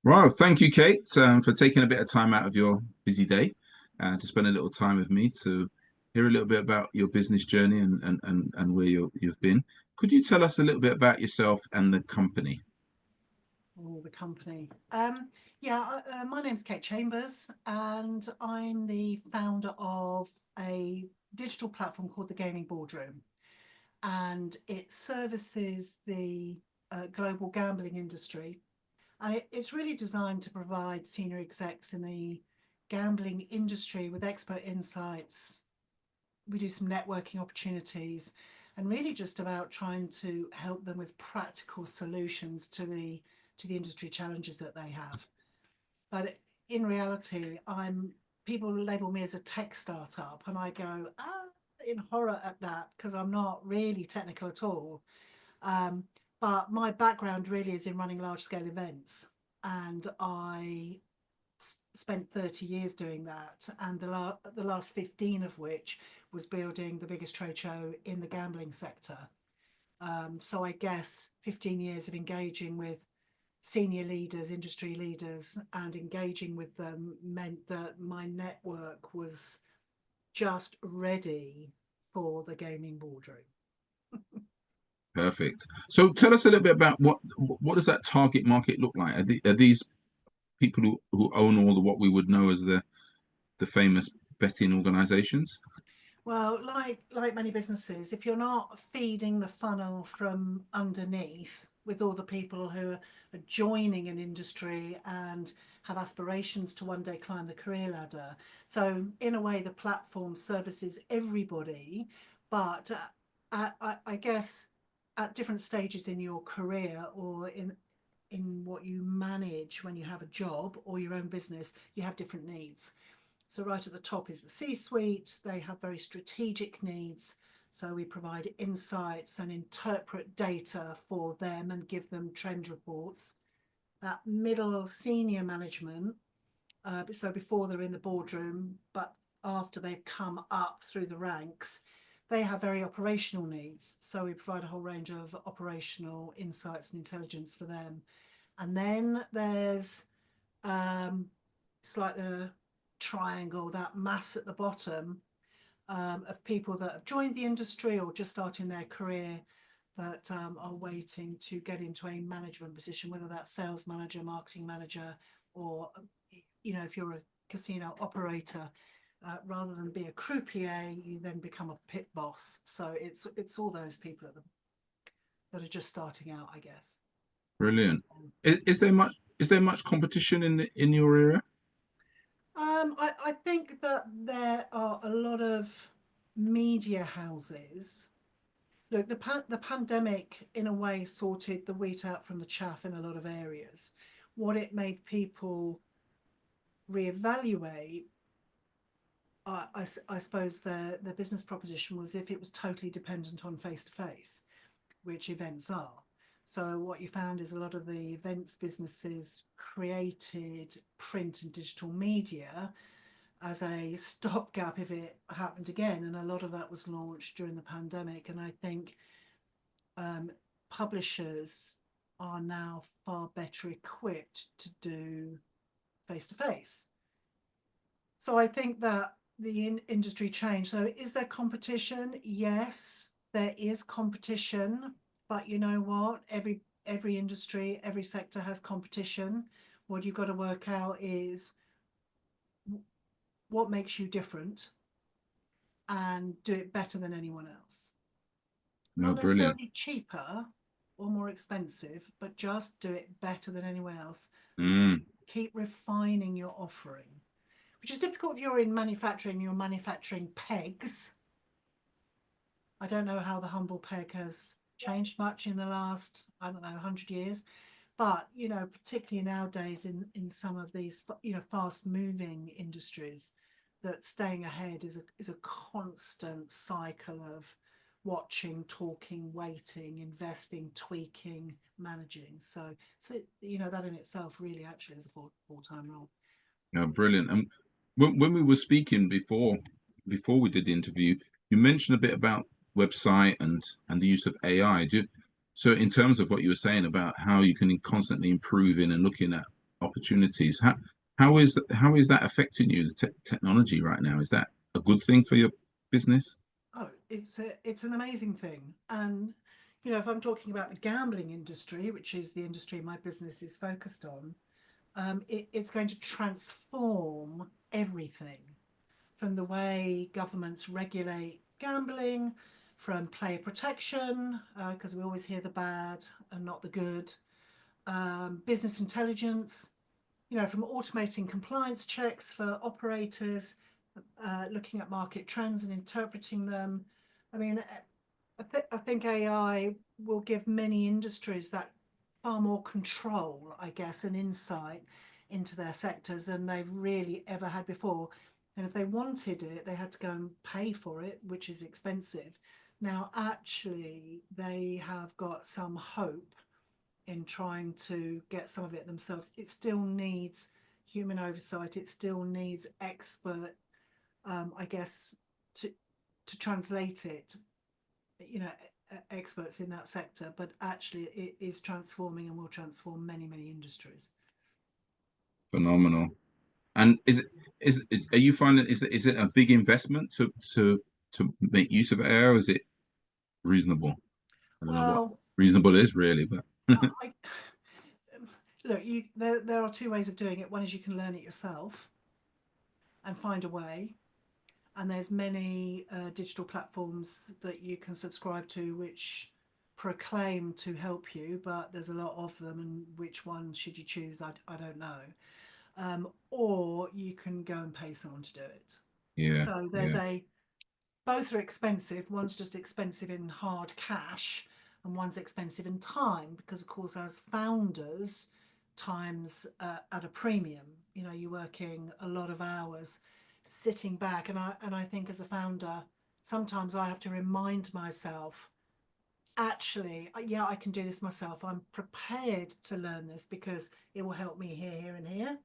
Well, thank you, Kate, for taking a bit of time out of your busy day to spend a little time with me to hear a little bit about your business journey and where you've been. Could you tell us a little bit about yourself and the company? Oh, the company. My name's Kate Chambers, and I'm the founder of a digital platform called the Gaming Boardroom, and it services the global gambling industry, and it's really designed to provide senior execs in the gambling industry with expert insights. We do some networking opportunities, and really just about trying to help them with practical solutions to the industry challenges that they have. But in reality, I'm people label me as a tech startup, and I go in horror at that because I'm not really technical at all. Um, but my background really is in running large scale events, and I spent 30 years doing that, and the last 15 of which was building the biggest trade show in the gambling sector. So I guess 15 years of engaging with senior leaders, industry leaders, and engaging with them meant that my network was just ready for the gaming boardroom. Perfect. So tell us a little bit about what does that target market look like? Are these people who own all the what we would know as the famous betting organizations? Well, like many businesses, if you're not feeding the funnel from underneath with all the people who are joining an industry and have aspirations to one day climb the career ladder. So in a way, the platform services everybody, but I guess at different stages in your career or in what you manage when you have a job or your own business, you have different needs. So, right at the top is the C suite. They have very strategic needs. So, we provide insights and interpret data for them and give them trend reports. That middle senior management, so before they're in the boardroom, but after they've come up through the ranks, they have very operational needs. So, we provide a whole range of operational insights and intelligence for them. And then there's it's like the triangle, that mass at the bottom of people that have joined the industry or just starting their career that are waiting to get into a management position, whether that's sales manager, marketing manager, or if you're a casino operator, rather than be a croupier, you then become a pit boss. So it's all those people that are just starting out, I guess. Brilliant. Is there much competition in your area? I think that there are a lot of media houses. Look, the pandemic, in a way, sorted the wheat out from the chaff in a lot of areas. What it made people reevaluate, I suppose, the business proposition was if it was totally dependent on face to face, which events are. So what you found is a lot of the events businesses created print and digital media as a stopgap if it happened again. And a lot of that was launched during the pandemic. And I think um, publishers are now far better equipped to do face to face. So I think that the industry changed. So is there competition? Yes, there is competition, but you know what? Every industry, every sector has competition. What you've got to work out is what makes you different and do it better than anyone else. No, Not brilliant. necessarily cheaper or more expensive, but just do it better than anyone else and Mm. keep refining your offering, which is difficult if you're in manufacturing, you're manufacturing pegs. I don't know how the humble peg has changed much in the last, I don't know, 100 years. But, particularly nowadays in some of these, fast moving industries, that staying ahead is a constant cycle of watching, talking, waiting, investing, tweaking, managing. So that in itself really actually is a full-time role. No, brilliant. And when we were speaking before we did the interview, you mentioned a bit about website and the use of AI. So in terms of what you were saying about how you can constantly improve in and looking at opportunities. How is that affecting you, the technology right now? Is that a good thing for your business? Oh, it's an amazing thing. And if I'm talking about the gambling industry, which is the industry my business is focused on, it's going to transform everything from the way governments regulate gambling, from player protection, because we always hear the bad and not the good, business intelligence, from automating compliance checks for operators, looking at market trends and interpreting them. I mean, I think AI will give many industries that far more control, I guess, and insight into their sectors than they've really ever had before. And if they wanted it, they had to go and pay for it, which is expensive. Now, actually, they have got some hope in trying to get some of it themselves. It still needs human oversight. It still needs expert, I guess, to translate it. Experts in that sector, but actually, it is transforming and will transform many industries. Phenomenal. And are you finding is it a big investment to make use of AI, or is it reasonable? I don't know what Well, reasonable is really, but I look. There are two ways of doing it. One is you can learn it yourself and find a way, and there's many digital platforms that you can subscribe to which proclaim to help you, but there's a lot of them, and which one should you choose? I don't know. Or you can go and pay someone to do it. yeah, So there's yeah. a both are expensive. One's just expensive in hard cash, and one's expensive in time because, of course, as founders, time's at a premium. You're working a lot of hours, sitting back, and I think as a founder, sometimes I have to remind myself, actually, yeah, I can do this myself. I'm prepared to learn this because it will help me here, and here.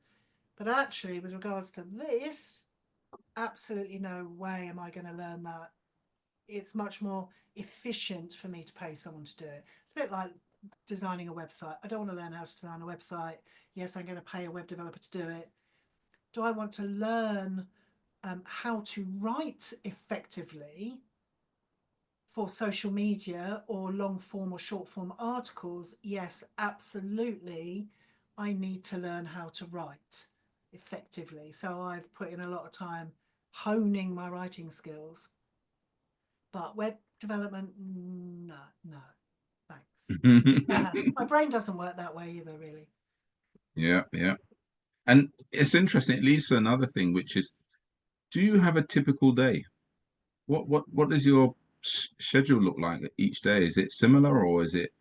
But actually, with regards to this, absolutely no way am I going to learn that. It's much more efficient for me to pay someone to do it. It's a bit like designing a website. I don't want to learn how to design a website. Yes, I'm going to pay a web developer to do it. Do I want to learn how to write effectively for social media or long form or short form articles? Yes, absolutely. I need to learn how to write effectively. So I've put in a lot of time honing my writing skills. But web development, no, no, thanks. My brain doesn't work that way either, really. Yeah, yeah. And it's interesting. It leads to another thing, which is, do you have a typical day? What does your schedule look like each day? Is it similar or is it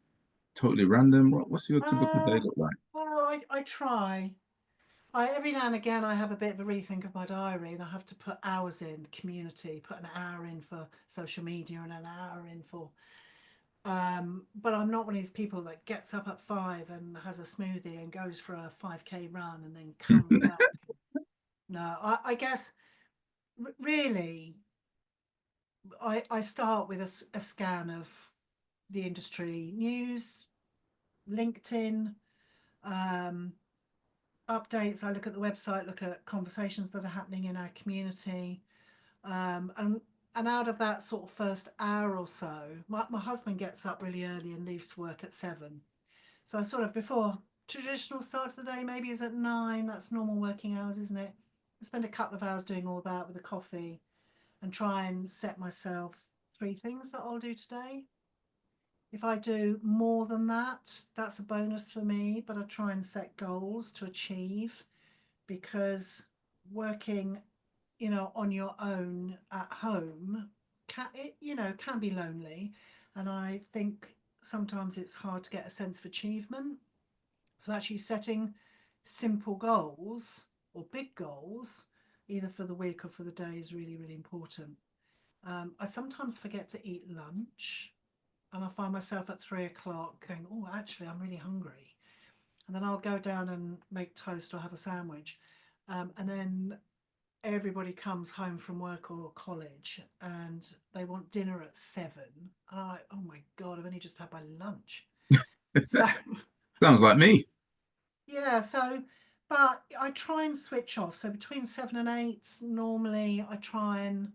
totally random? What's your typical day Uh, look like? well, I try. Every now and again, I have a bit of a rethink of my diary, and I have to put hours in community, put an hour in for social media, and an hour in for. But I'm not one of these people that gets up at 5 and has a smoothie and goes for a 5K run and then comes back. No, I guess really, I start with a scan of the industry news, LinkedIn, um, updates. I look at the website, look at conversations that are happening in our community, and out of that sort of first hour or so, my husband gets up really early and leaves work at 7. So I sort of before traditional start of the day maybe is at 9. That's normal working hours, isn't it? I spend a couple of hours doing all that with a coffee and try and set myself 3 things that I'll do today. If I do more than that, that's a bonus for me, but I try and set goals to achieve because working, on your own at home can be lonely, and I think sometimes it's hard to get a sense of achievement. So actually setting simple goals or big goals, either for the week or for the day, is really important. I sometimes forget to eat lunch, and I find myself at 3 o'clock going, "Oh, actually, I'm really hungry," and then I'll go down and make toast or have a sandwich, and then everybody comes home from work or college, and they want dinner at 7. Oh my god, I've only just had my lunch. So Sounds like me. yeah, so but I try and switch off. So between 7 and 8, normally I try and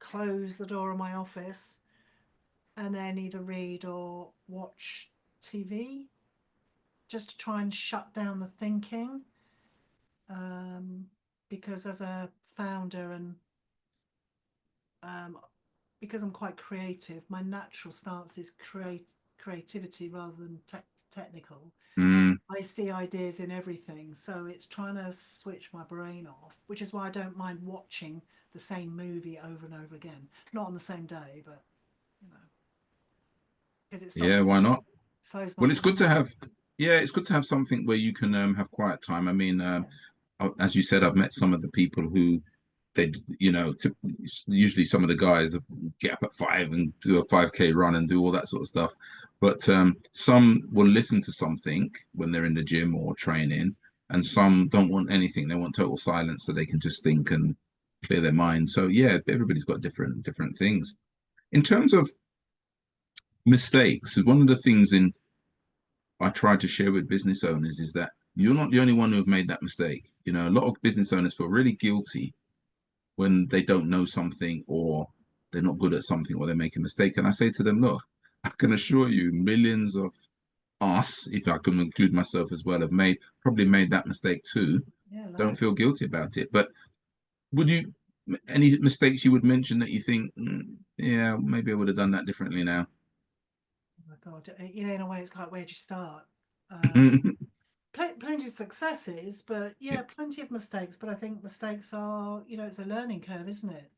close the door of my office and then either read or watch TV, just to try and shut down the thinking. Um, because as a founder and um, because I'm quite creative, my natural stance is creativity rather than technical. Mm, I see ideas in everything, so it's trying to switch my brain off, which is why I don't mind watching the same movie over and over again. Not on the same day, but you know, because it yeah, why not? slows my Well, it's good to brain. have, yeah, it's good to have something where you can have quiet time. I mean, Yeah, as you said, I've met some of the people who they, usually some of the guys get up at 5 and do a 5K run and do all that sort of stuff. But some will listen to something when they're in the gym or training, and some don't want anything. They want total silence so they can just think and clear their mind. So yeah, everybody's got different things. In terms of mistakes, one of the things in I try to share with business owners is that you're not the only one who have made that mistake. You know, a lot of business owners feel really guilty when they don't know something or they're not good at something or they make a mistake. And I say to them, look, I can assure you millions of us, if I can include myself as well, have made probably made that mistake too. yeah, Don't feel loads. guilty about it. But would you any mistakes you would mention that you think, yeah, maybe I would have done that differently now? Oh my God, in a way, it's like where'd you start? Um, plenty of successes, but Yeah. yeah, plenty of mistakes. But I think mistakes are, it's a learning curve, isn't it?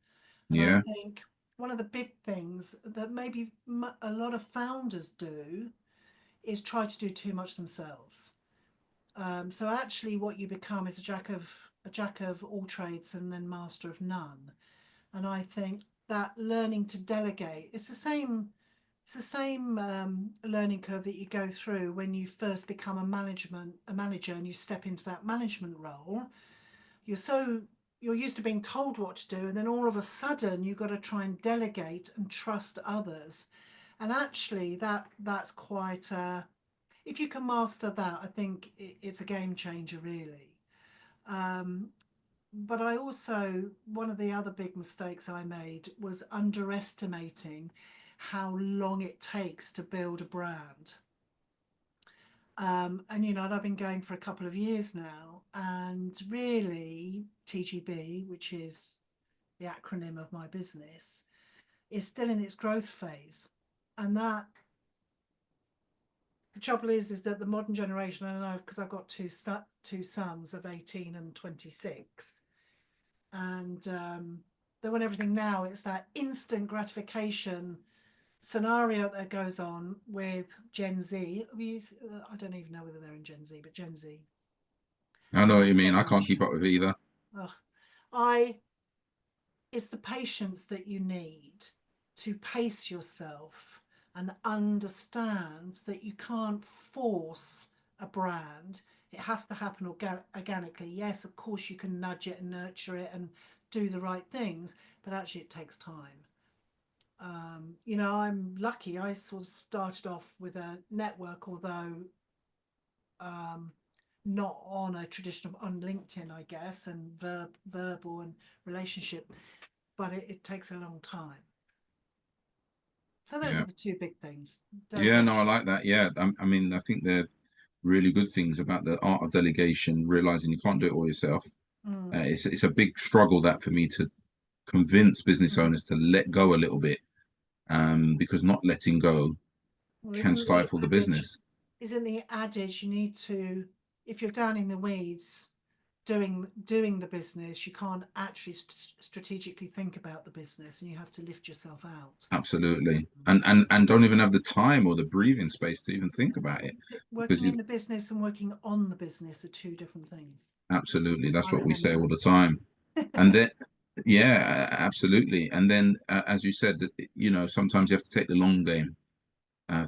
And I Yeah. think one of the big things that maybe a lot of founders do is try to do too much themselves. So actually, what you become is a jack of all trades and then master of none. And I think that learning to delegate, it's the same learning curve that you go through when you first become a manager and you step into that management role. You're so you're used to being told what to do, and then all of a sudden you've got to try and delegate and trust others. And actually, that's quite if you can master that, I think it's a game changer, really. Um, but I also, one of the other big mistakes I made was underestimating how long it takes to build a brand. And I've been going for a couple of years now, and really, TGB, which is the acronym of my business, is still in its growth phase. And that the trouble is that the modern generation, I don't know, because I've got two sons of 18 and 26, and they want everything now. It's that instant gratification scenario that goes on with Gen Z. I don't even know whether they're in Gen Z, but Gen Z, I the know what new you mean. I can't keep generation. up with either. Ugh. I It's the patience that you need to pace yourself and understand that you can't force a brand. It has to happen organically. Yes, of course, you can nudge it and nurture it and do the right things, but actually, it takes time. I'm lucky. I sort of started off with a network, although um, not on a traditional on LinkedIn, I guess, and verbal and relationship, but it takes a long time. So those are Yeah. the two big things: Yeah, no, I delegation. like that. Yeah. I mean, I think they're really good things about the art of delegation, realizing you can't do it all yourself. Mm, It's a big struggle that for me to convince business mm. owners to let go a little bit, because not letting go Well, can stifle the business. isn't the adage you need to, if you're down in the weeds doing the business, you can't actually strategically think about the business, and you have to lift yourself out. Absolutely. And don't even have the time or the breathing space to even think about it because Working you in the business and working on the business are two different things. absolutely, that's I what we say remember. all the time. And then, yeah, absolutely. And then, as you said, that sometimes you have to take the long game.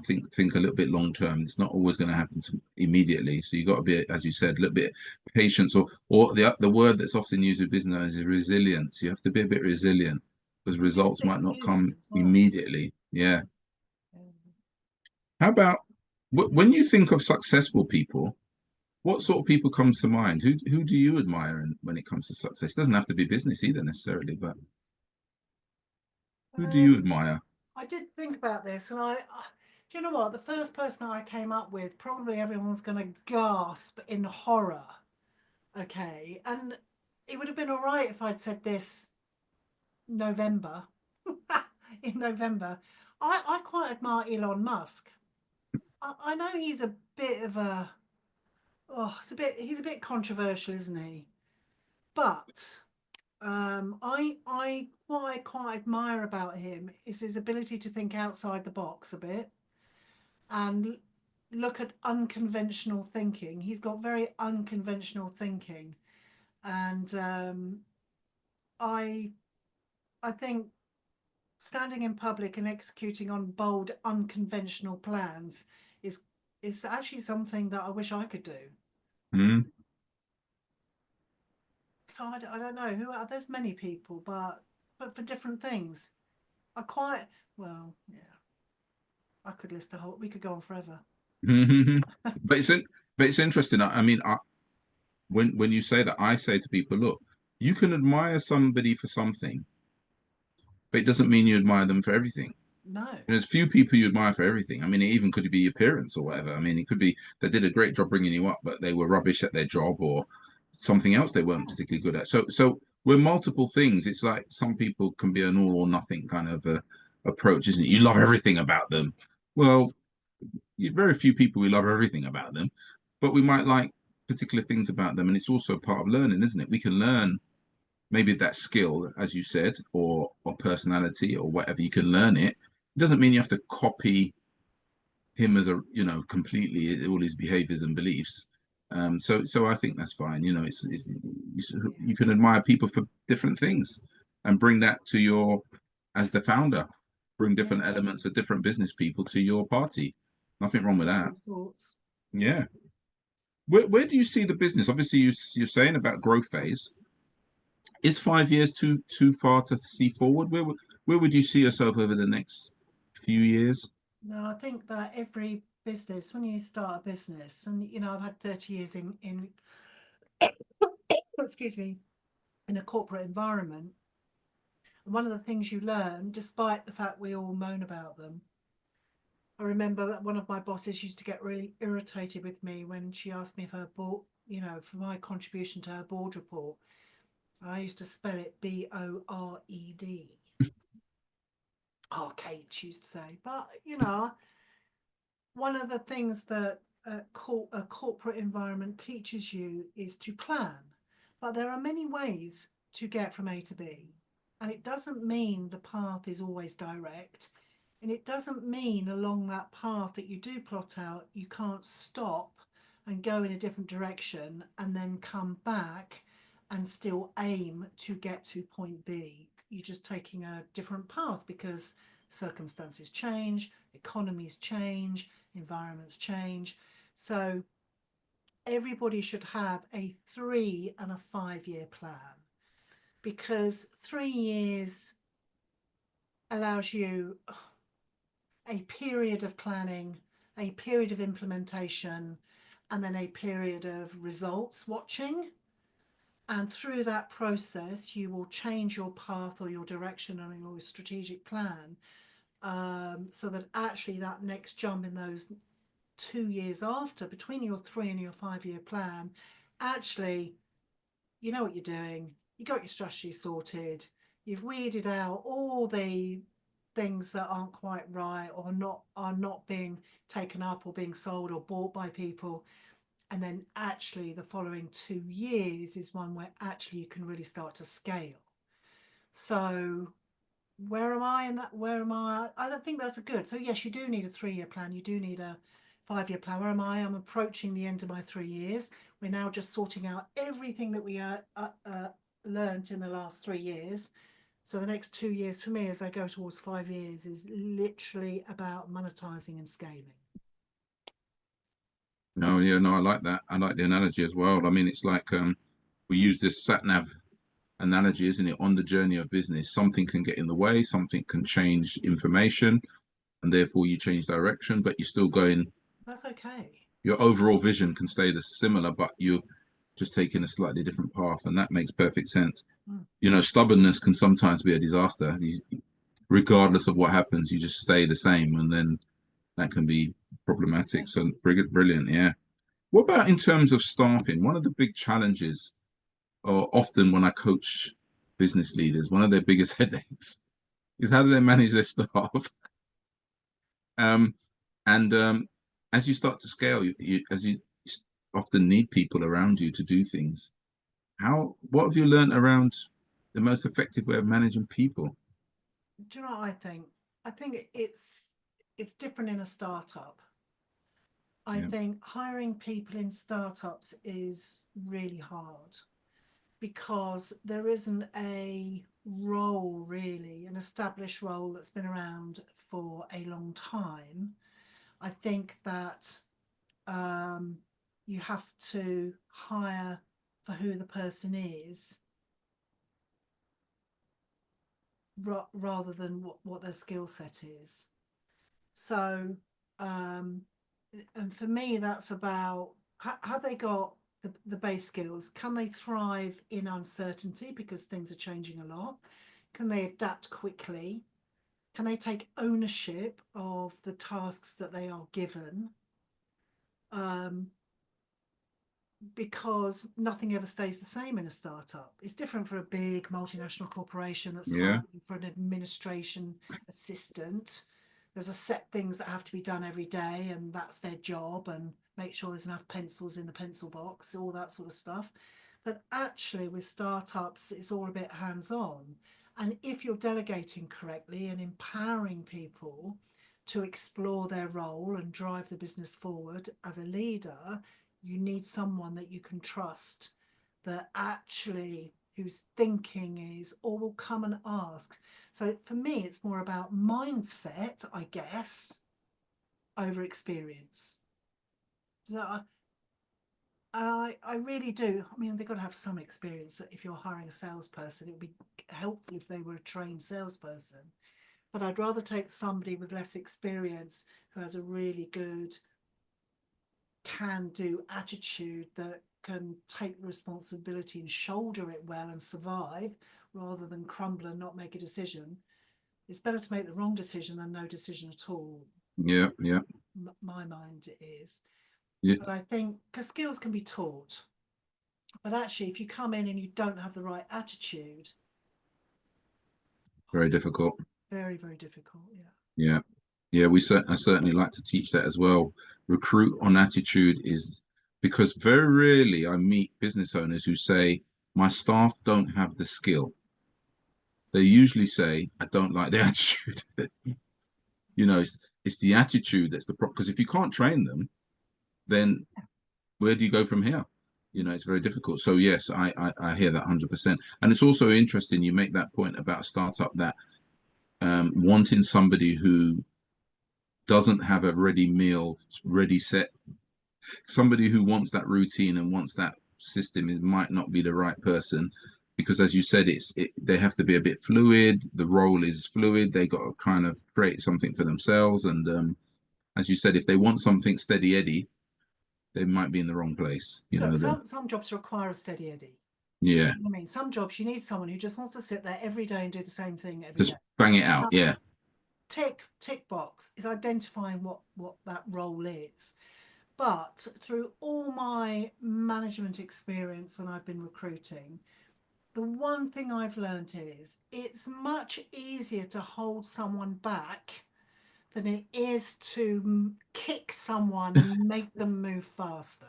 Think a little bit long term. It's not always going to happen immediately. So you got to be, as you said, a little bit patience, or the word that's often used in business is resilience. You have to be a bit resilient because Yeah, results might thick not skins come as well. immediately. Yeah. Yeah. Yeah. How about when you think of successful people? what sort of people comes to mind? Who do you admire when it comes to success? It doesn't have to be business either necessarily, but who do you Um, admire? I did think about this, and do you know what? The first person I came up with, probably everyone's going to gasp in horror. Okay, and it would have been all right if I'd said this November. In November, I quite admire Elon Musk. I know he's a bit of a he's a bit controversial, isn't he? But I what I quite admire about him is his ability to think outside the box a bit and look at unconventional thinking. He's got very unconventional thinking, and I I think standing in public and executing on bold, unconventional plans is is actually something that I wish I could do. Hmm. So I don't know who there's many people, but for different things. I quite well, yeah. I could list a whole. We could go on forever. But it's interesting. I mean, when you say that, I say to people, look, you can admire somebody for something, but it doesn't mean you admire them for everything. No. And there's few people you admire for everything. I mean, it even could be your parents or whatever. I mean, it could be they did a great job bringing you up, but they were rubbish at their job or something else they weren't particularly good at. So we're multiple things. It's like some people can be an all or nothing kind of approach, isn't it? You love everything about them. Well, very few people we love everything about them, but we might like particular things about them, and it's also part of learning, isn't it? We can learn maybe that skill, as you said, or personality or whatever. You can learn it. It doesn't mean you have to copy him as a completely all his behaviors and beliefs. So I think that's fine. You can admire people for different things and bring that to your as the founder, bring different Yeah. elements of different business people to your party. Nothing wrong with that. Different thoughts. Yeah. Where do you see the business? Obviously, you're saying about growth phase. Is 5 years too far to see forward? Where would you see yourself over the next few years? No, I think that every business, when you start a business, and I've had 30 years in excuse me, in a corporate environment. And one of the things you learn, despite the fact we all moan about them, I remember that one of my bosses used to get really irritated with me when she asked me if her board, for my contribution to her board report. I used to spell it Bored. Arcade, she used to say. But, one of the things that a corporate environment teaches you is to plan. But there are many ways to get from A to B. And it doesn't mean the path is always direct. And it doesn't mean along that path that you do plot out, you can't stop and go in a different direction and then come back and still aim to get to point B. You're just taking a different path because circumstances change, economies change, environments change. So everybody should have a 3 and a 5 year plan, because 3 years allows you a period of planning, a period of implementation, and then a period of results watching. And through that process, you will change your path or your direction or your strategic plan, so that actually that next jump in those 2 years after, between your 3 and your 5 year plan, actually, you know what you're doing, you got your strategy sorted, you've weeded out all the things that aren't quite right or are not being taken up or being sold or bought by people. And then actually the following 2 years is one where actually you can really start to scale. So where am I in that? Where am I don't think that's a good. So yes, you do need a 3 year plan. You do need a 5 year plan. Where am I? I'm approaching the end of my 3 years. We're now just sorting out everything that we learned in the last 3 years. So the next 2 years for me, as I go towards 5 years, is literally about monetizing and scaling. No, yeah, no, I like that. I like the analogy as well. I mean, it's like we use this sat nav analogy, isn't it? On the journey of business, something can get in the way, something can change information, and therefore you change direction, but you're still going That's okay. your overall vision can stay the similar, but you're just taking a slightly different path, and that makes perfect sense. Mm. You know, stubbornness can sometimes be a disaster. Regardless of what happens, you just stay the same, and then that can be Yeah. problematic. So brilliant, brilliant, yeah. What about in terms of staffing? One of the big challenges, or often when I coach business leaders, one of their biggest headaches is how do they manage their staff? Um, and as you start to scale, as you often need people around you to do things. What have you learned around the most effective way of managing people? Do you know what I think? I think it's different in a startup. I Yeah, think hiring people in startups is really hard because there isn't a role really, an established role that's been around for a long time. I think that um, you have to hire for who the person is rather than what their skill set is. So, um, and for me, that's about have they got the base skills? Can they thrive in uncertainty because things are changing a lot? Can they adapt quickly? Can they take ownership of the tasks that they are given? Um, because nothing ever stays the same in a startup. It's different for a big multinational corporation that's yeah, hiring for an administration assistant. There's a set things that have to be done every day, and that's their job, and make sure there's enough pencils in the pencil box, all that sort of stuff. But actually, with startups, it's all a bit hands on. And if you're delegating correctly and empowering people to explore their role and drive the business forward as a leader, you need someone that you can trust, that actually whose thinking is or will come and ask. So for me, it's more about mindset, I guess, over experience. So I really do. I mean, they've got to have some experience. If you're hiring a salesperson, it would be helpful if they were a trained salesperson. But I'd rather take somebody with less experience who has a really good can do attitude, that can take responsibility and shoulder it well and survive rather than crumble and not make a decision. It's better to make the wrong decision than no decision at all. yeah, yeah, My mind is. yeah. But I think because skills can be taught, but actually, if you come in and you don't have the right attitude, Very difficult. very, very difficult. Yeah. Yeah, yeah. I certainly like to teach that as well. Recruit on attitude is because very rarely I meet business owners who say my staff don't have the skill. They usually say I don't like the attitude. You know, it's the attitude that's the problem. Because if you can't train them, then where do you go from here? You know, it's very difficult. So yes, I hear that 100%. And it's also interesting you make that point about a startup that wanting somebody who doesn't have a ready meal, ready set, somebody who wants that routine and wants that system is might not be the right person because as you said they have to be a bit fluid, the role is fluid, they got to kind of create something for themselves and as you said, if they want something steady Eddie, they might be in the wrong place. You know, Look, some jobs require a steady Eddie. yeah, I mean, some jobs you need someone who just wants to sit there every day and do the same thing every just day. bang it out. Yeah, That's tick box is identifying what that role is. But through all my management experience when I've been recruiting, the one thing I've learned is it's much easier to hold someone back than it is to kick someone and make them move faster.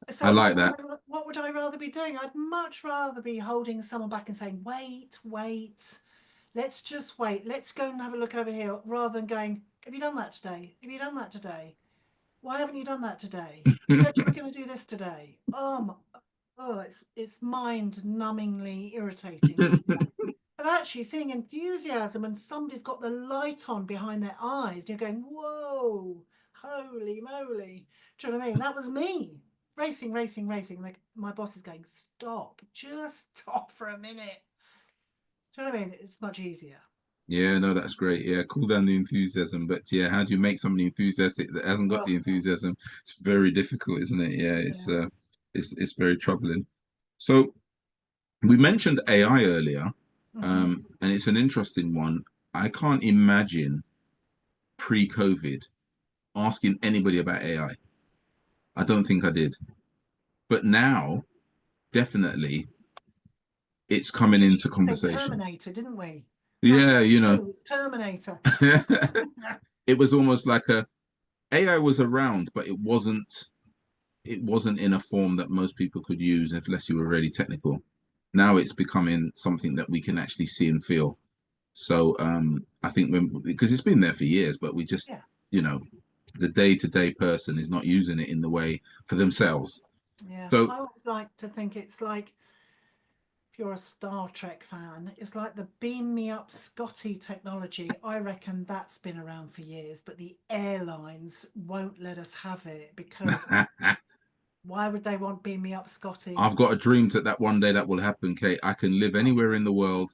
I So like that. what would I rather be doing? I'd much rather be holding someone back and saying, wait, let's just wait. Let's go and have a look over here, rather than going, have you done that today? Have you done that today? Why haven't you done that today? You said you were going to do this today. Oh, it's mind numbingly irritating. But actually, seeing enthusiasm and somebody's got the light on behind their eyes, and you're going, whoa, holy moly. Do you know what I mean? That was me racing, racing, racing. Like my boss is going, stop, just stop for a minute. Do you know what I mean? It's much easier. Yeah, no, that's great. Yeah, cool down the enthusiasm. But yeah, how do you make somebody enthusiastic that hasn't got Oh, the enthusiasm? It's very difficult, isn't it? Yeah, yeah. it's very troubling. So we mentioned AI earlier, Hmm. and it's an interesting one. I can't imagine pre-COVID asking anybody about AI. I don't think I did. But now, definitely, it's We coming just into used to say conversations. Terminator, didn't we? That's Yeah, all you we know, knew was Terminator. it was almost like a AI was around, but it wasn't in a form that most people could use unless you were really technical. Now it's becoming something that we can actually see and feel. So I think because it's been there for years, but we just, Yeah, you know, the day-to-day person is not using it in the way for themselves. yeah. So I always like to think it's like if you're a Star Trek fan, it's like the beam me up Scotty technology. I reckon that's been around for years, but the airlines won't let us have it because why would they want beam me up Scotty? I've got a dream that one day that will happen, Kate. I can live Oh, anywhere in the world,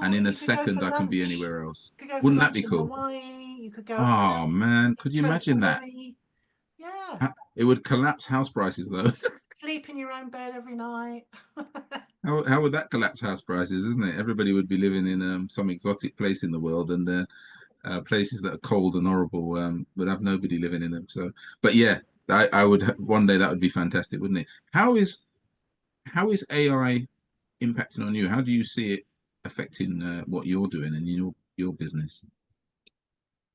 and well, in a you could go for second I can be lunch. anywhere else. You could go for Wouldn't that be lunch in cool? Hawaii. You could go Oh out man, could you to imagine that? Surrey. Yeah, It would collapse house prices though. sleep in your own bed every night. How would that collapse house prices, isn't it? Everybody would be living in some exotic place in the world, and places that are cold and horrible would have nobody living in them. So, but yeah, I would one day that would be fantastic, wouldn't it? How is AI impacting on you? How do you see it affecting what you're doing and your business?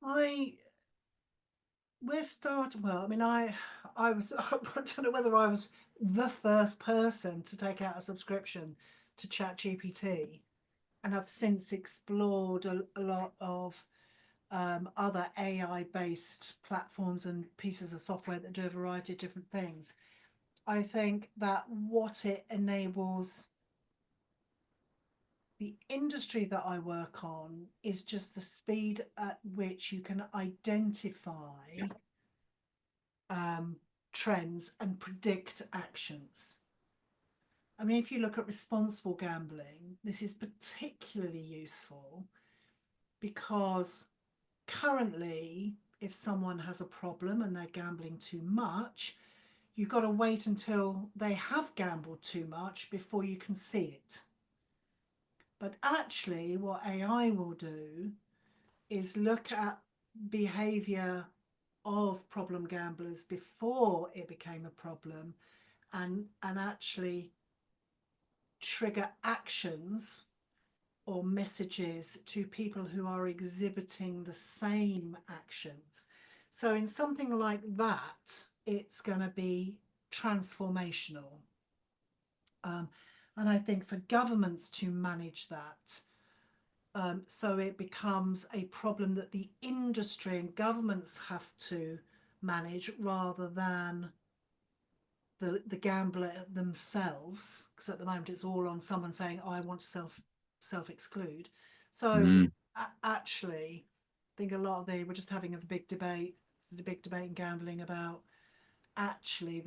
I we're starting. Well, I mean, I was. I don't know whether I was the first person to take out a subscription to ChatGPT, and I've since explored a lot of other AI based platforms and pieces of software that do a variety of different things. I think that what it enables the industry that I work on is just the speed at which you can identify um, trends and predict actions. I mean, if you look at responsible gambling, this is particularly useful because currently, if someone has a problem and they're gambling too much, you've got to wait until they have gambled too much before you can see it. But actually, what AI will do is look at behavior of problem gamblers before it became a problem and actually trigger actions or messages to people who are exhibiting the same actions. So, in something like that, it's going to be transformational. Um, and I think for governments to manage that, so it becomes a problem that the industry and governments have to manage rather than the gambler themselves, because at the moment it's all on someone saying, oh, I want to self exclude. So Mm, actually, I think a lot of we're just having a big debate, the big debate in gambling about actually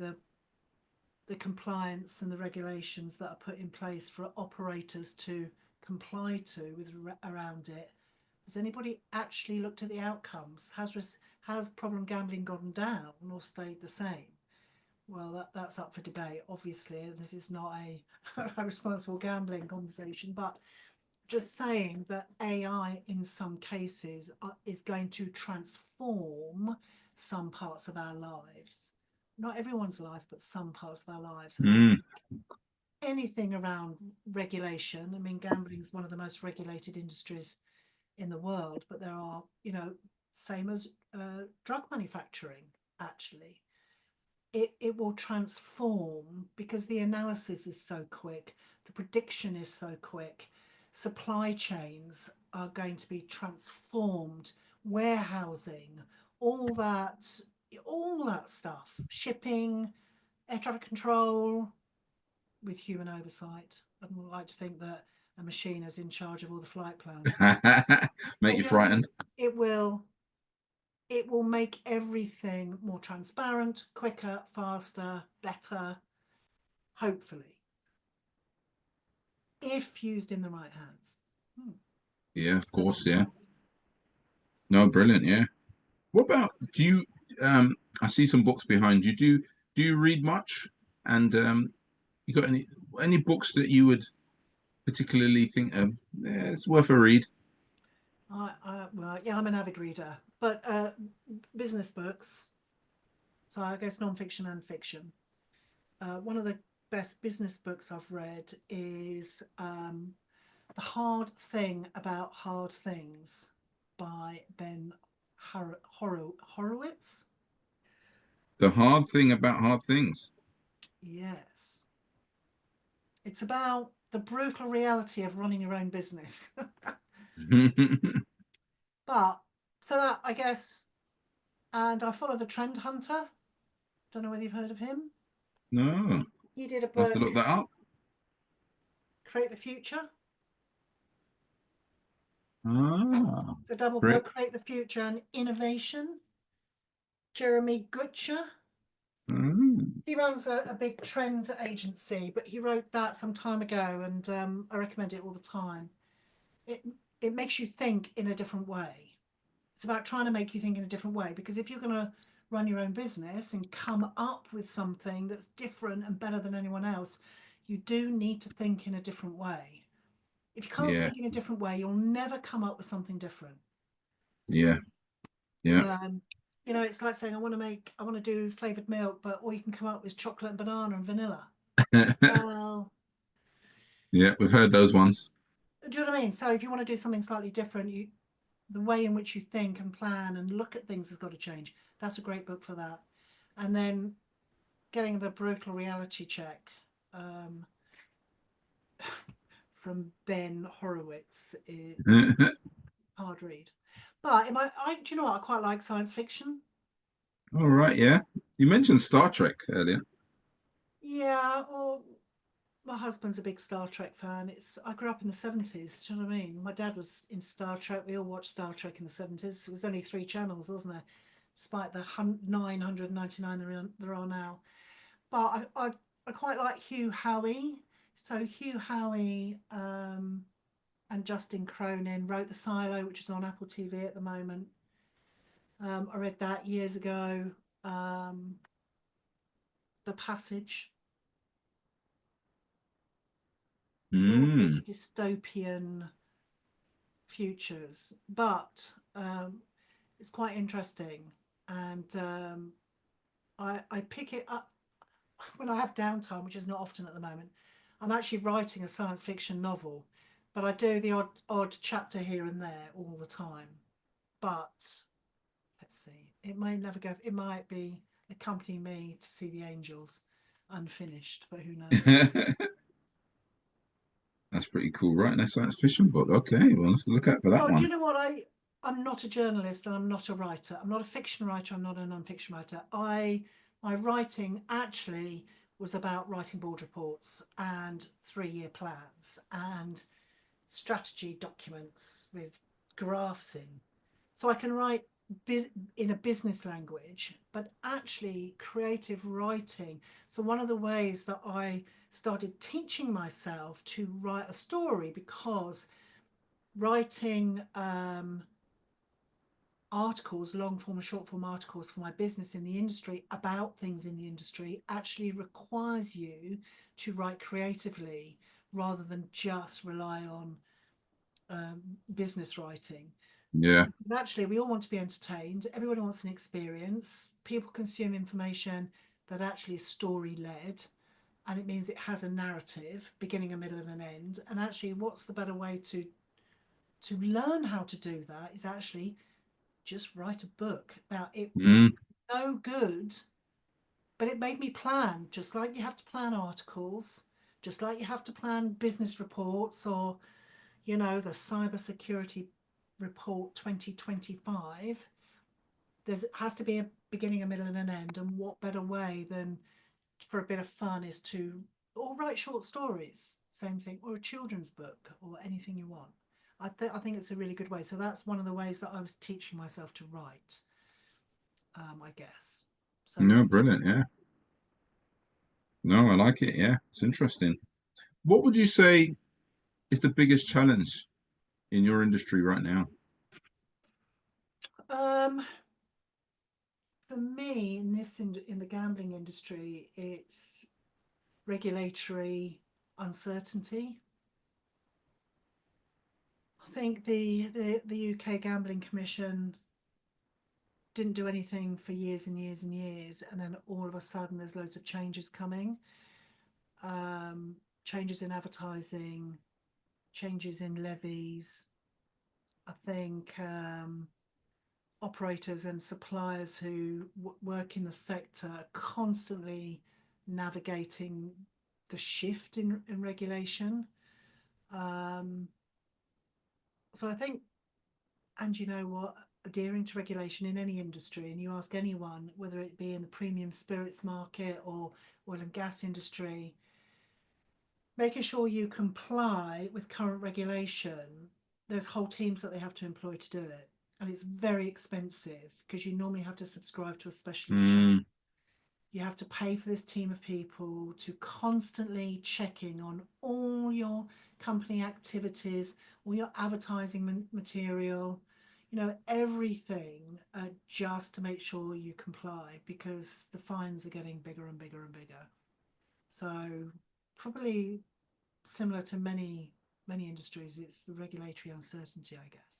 the compliance and the regulations that are put in place for operators to comply to with around it. Has anybody actually looked at the outcomes? Has problem gambling gone down or stayed the same? Well, that's up for debate. Obviously, this is not a responsible gambling conversation, but just saying that AI in some cases is going to transform some parts of our lives. Not everyone's life, but some parts of our lives. And I mm, anything around regulation. I mean, gambling is one of the most regulated industries in the world, but there are, same as drug manufacturing, actually. It will transform because the analysis is so quick, the prediction is so quick, supply chains are going to be transformed, warehousing, all that, all that stuff, shipping, air traffic control, with human oversight. I'd like to think that a machine is in charge of all the flight planning. mm. Make But you you know what I mean? frightened. It will make everything more transparent, quicker, faster, better, hopefully, if used in the right hands. Hmm. Yeah, of So that course. Yeah. helped. No, brilliant. Yeah. What about do you I see some books behind you. Do you read much? And you got any books that you would particularly think of? Yeah, it's worth a read. Well, yeah, I'm an avid reader, but business books. So I guess non-fiction and fiction. One of the best business books I've read is The Hard Thing About Hard Things by Ben Horowitz. The hard thing about hard things. Yes. It's about the brutal reality of running your own business. But so that I guess, and I follow the Trend Hunter. Don't know whether you've heard of him. No, He did a I have to book, look that up. Create the Future. Ah, It's a double great. book, Create the Future and Innovation. Jeremy Gutcher. Mm, He runs a big trend agency, but he wrote that some time ago, and I recommend it all the time. It it makes you think in a different way. It's about trying to make you think in a different way because if you're going to run your own business and come up with something that's different and better than anyone else, you do need to think in a different way. If you can't yeah, think in a different way, you'll never come up with something different. yeah, yeah. Um, it's like saying I want to do flavored milk, but all you can come up with is chocolate and banana and vanilla. Well, Yeah, we've heard those ones. do you know what I mean? So if you want to do something slightly different, the way in which you think and plan and look at things has got to change. That's a great book for that. And then getting the brutal reality check um, from Ben Horowitz is hard read. But do you know what? I quite like science fiction. All right, yeah. You mentioned Star Trek earlier. Yeah, or my husband's a big Star Trek fan. I grew up in the 70s. Do you know what I mean? My dad was in Star Trek. We all watched Star Trek in the 70s. It was only three channels, wasn't there? Despite the 999 there are now. But I quite like Hugh Howey. So Hugh Howey and Justin Cronin wrote The Silo, which is on Apple TV at the moment. I read that years ago. Um, The Passage. They're all big Mm, dystopian futures, but it's quite interesting. And I pick it up when I have downtime, which is not often at the moment. I'm actually writing a science fiction novel, but I do the odd chapter here and there all the time. But let's see, it may never go. It might be accompany me to see the angels, unfinished, but who knows? that's pretty cool, right? A science fiction book. Okay, we'll have to look out for that Well, do one. you know what? I'm not a journalist and I'm not a writer. I'm not a fiction writer. I'm not a non-fiction writer. My writing actually was about writing board reports and 3-year plans and strategy documents with graphs in. So I can write in a business language, but actually creative writing. So one of the ways that I started teaching myself to write a story because writing articles, long form and short form articles for my business in the industry about things in the industry actually requires you to write creatively rather than just rely on business writing. Yeah. Because actually, we all want to be entertained. Everybody wants an experience. People consume information that actually is story led, and it means it has a narrative, beginning, a middle, and an end. And actually, what's the better way to learn how to do that is actually just write a book. Now, it Mm, no good, but it made me plan, just like you have to plan articles, just like you have to plan business reports or, the cybersecurity report 2025. There has to be a beginning, a middle, and an end. And what better way than for a bit of fun is to, or write short stories, same thing, or a children's book, or anything you want. I think it's a really good way. So that's one of the ways that I was teaching myself to write, I guess. So no, it's brilliant. Yeah. No, I like it. Yeah, it's interesting. What would you say is the biggest challenge in your industry right now? Um, for me, in the gambling industry, it's regulatory uncertainty. I think the UK Gambling Commission didn't do anything for years and years and years, and then all of a sudden there's loads of changes coming, changes in advertising, changes in levies. I think operators and suppliers who work in the sector are constantly navigating the shift in regulation. Um, so I think, and you know what, adhering to regulation in any industry, and you ask anyone, whether it be in the premium spirits market or oil and gas industry, making sure you comply with current regulation, there's whole teams that they have to employ to do it. And it's very expensive because you normally have to subscribe to a specialist trust. Mm, You have to pay for this team of people to constantly checking on all your company activities, all your advertising material, you know, everything, just to make sure you comply, because the fines are getting bigger and bigger and bigger. So probably similar to many industries, it's the regulatory uncertainty, I guess.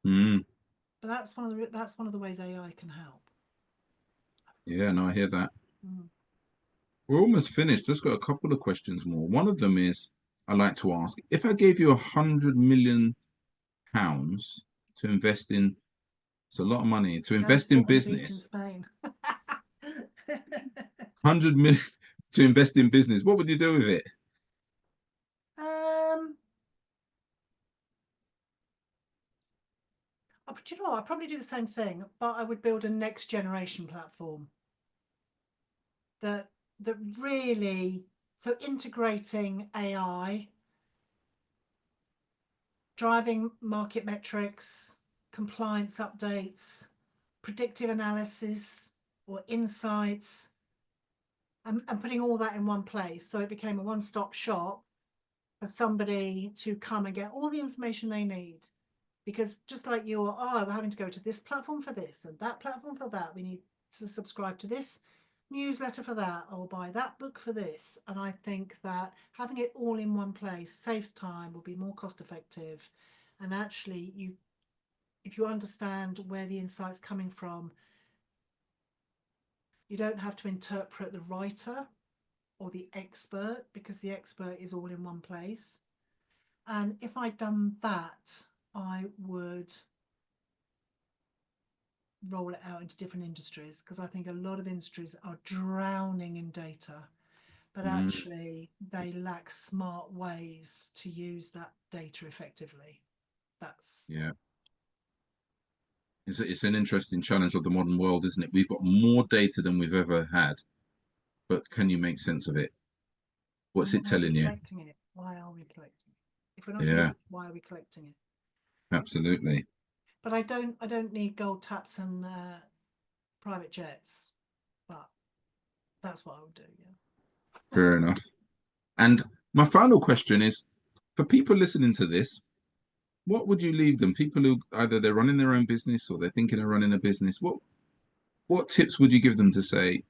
mm. But that's one of the ways AI can help. Yeah, no, I hear that. Mm. We're almost finished. Just got a couple of questions more. One of them is I like to ask, if I gave you £100 million to invest in, it's a lot of money, to Go invest in sit on the beach in business, Spain. 100 million to invest in business, what would you do with it? um, but you know what? I'd probably do the same thing, but I would build a next generation platform that that really, so integrating AI, driving market metrics, compliance updates, predictive analysis or insights, and putting all that in one place. So it became a one-stop shop for somebody to come and get all the information they need. Because just like you're, oh, we're having to go to this platform for this and that platform for that. We need to subscribe to this newsletter for that, or buy that book for this. And I think that having it all in one place saves time, will be more cost effective. And actually, if you understand where the insight's coming from, you don't have to interpret the writer or the expert, because the expert is all in one place. And if I'd done that, I would roll it out into different industries, because I think a lot of industries are drowning in data, but Mm, actually they lack smart ways to use that data effectively. That's yeah, it's an interesting challenge of the modern world, isn't it? We've got more data than we've ever had, but can you make sense of it? and What's it why are we telling you? collecting it? Why are we collecting it? If we're not Yeah, using it, why are we collecting it? absolutely. But I don't need gold taps and private jets. But that's what I would do. Yeah. Fair enough. And my final question is, for people listening to this, what would you leave them? People who either they're running their own business or they're thinking of running a business. What tips would you give them to say,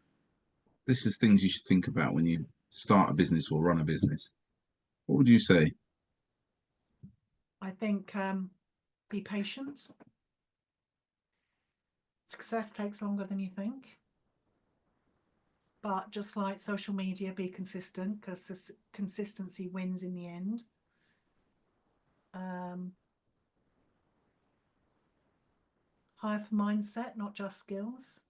this is things you should think about when you start a business or run a business? What would you say? I think be patient. Success takes longer than you think. But just like social media, be consistent, because consistency wins in the end. Um, hire for mindset, not just skills.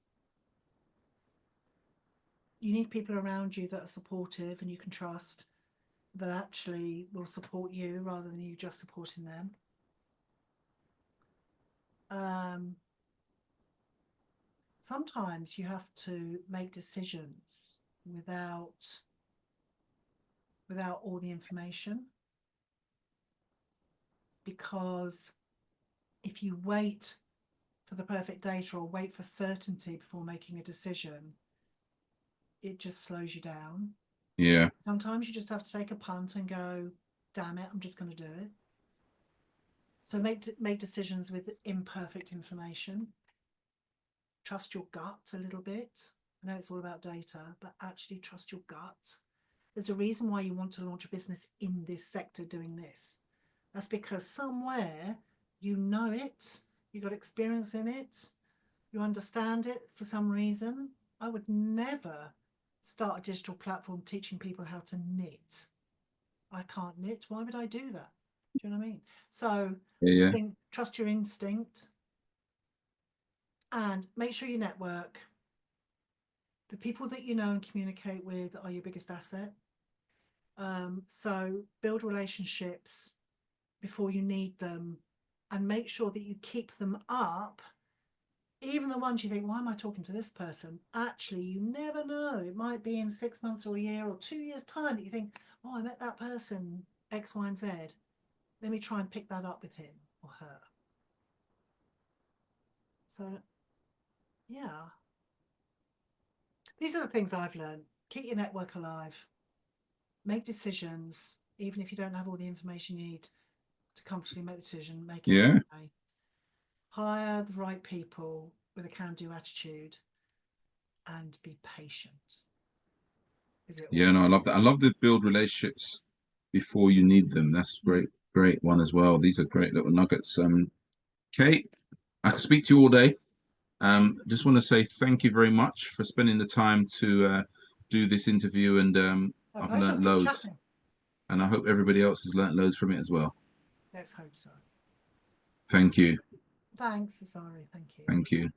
You need people around you that are supportive and you can trust, that actually will support you rather than you just supporting them. Um, sometimes you have to make decisions without all the information, because if you wait for the perfect data or wait for certainty before making a decision, it just slows you down. Yeah, Sometimes you just have to take a punt and go, damn it, I'm just going to do it. So make decisions with imperfect information. Trust your gut a little bit. I know it's all about data, but actually trust your gut. There's a reason why you want to launch a business in this sector doing this. That's because somewhere you know it, you got experience in it, you understand it for some reason. I would never start a digital platform teaching people how to knit. I can't knit. Why would I do that? Do you know what I mean? So Yeah, I yeah, think trust your instinct and make sure you network. The people that you know and communicate with are your biggest asset. So build relationships before you need them and make sure that you keep them up. Even the ones you think, why am I talking to this person? Actually, you never know. It might be in 6 months or a year or 2 years' time that you think, oh, I met that person, X, Y, and Z. Let me try and pick that up with him or her. So, yeah, these are the things I've learned. Keep your network alive, make decisions, even if you don't have all the information you need to comfortably make the decision, make it yeah, anyway. Hire the right people with a can-do attitude and be patient. Is it yeah. all? No, I love that. I love to build relationships before you need them. That's great, great one as well. These are great little nuggets. Kate, I could speak to you all day. Just want to say thank you very much for spending the time to do this interview, and My I've pleasure. learnt It's good loads, chatting. and I hope everybody else has learnt loads from it as well. Let's hope so. Thank you. Thanks, Asari. Thank you. Thank you.